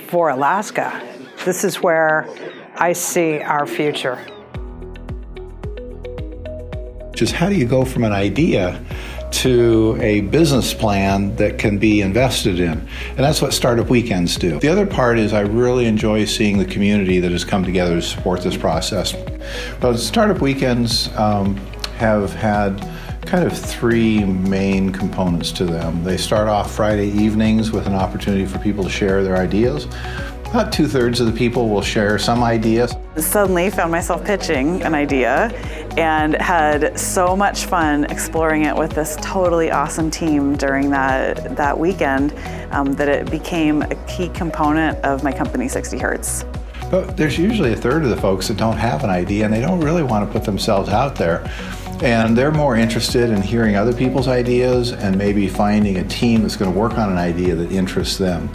for Alaska. This is where I see our future. Just how do you go from an idea to a business plan that can be invested in? And that's what Startup Weekends do. The other part is I really enjoy seeing the community that has come together to support this process. But Startup Weekends have had kind of three main components to them. They start off Friday evenings with an opportunity for people to share their ideas. About 2/3 of the people will share some ideas. Suddenly found myself pitching an idea and had so much fun exploring it with this totally awesome team during that weekend that it became a key component of my company, 60 Hertz. But there's usually 1/3 of the folks that don't have an idea and they don't really want to put themselves out there. And they're more interested in hearing other people's ideas and maybe finding a team that's going to work on an idea that interests them.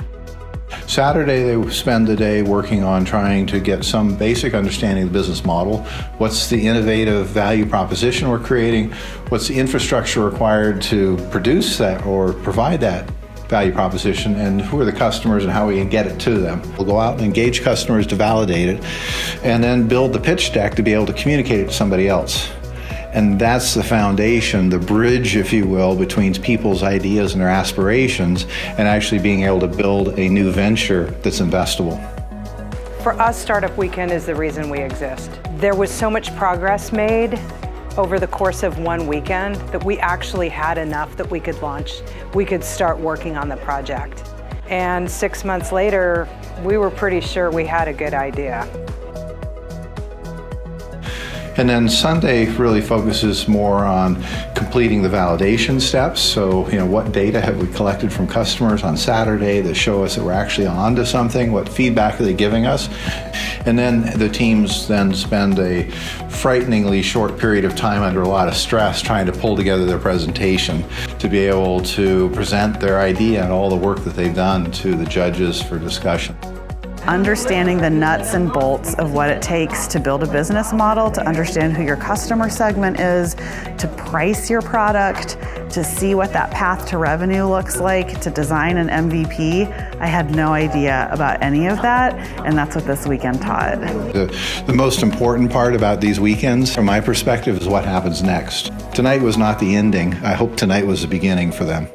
Saturday, they spend the day working on trying to get some basic understanding of the business model. What's the innovative value proposition we're creating? What's the infrastructure required to produce that or provide that value proposition? And who are the customers and how we can get it to them? We'll go out and engage customers to validate it and then build the pitch deck to be able to communicate it to somebody else. And that's the foundation, the bridge, if you will, between people's ideas and their aspirations and actually being able to build a new venture that's investable. For us, Startup Weekend is the reason we exist. There was so much progress made over the course of one weekend that we actually had enough that we could launch. We could start working on the project. And 6 months later, we were pretty sure we had a good idea. And then Sunday really focuses more on completing the validation steps. So, what data have we collected from customers on Saturday that show us that we're actually onto something? What feedback are they giving us? And then the teams then spend a frighteningly short period of time under a lot of stress trying to pull together their presentation to be able to present their idea and all the work that they've done to the judges for discussion. Understanding the nuts and bolts of what it takes to build a business model, to understand who your customer segment is, to price your product, to see what that path to revenue looks like, to design an MVP. I had no idea about any of that, and that's what this weekend taught. The most important part about these weekends, from my perspective, is what happens next. Tonight was not the ending. I hope tonight was the beginning for them.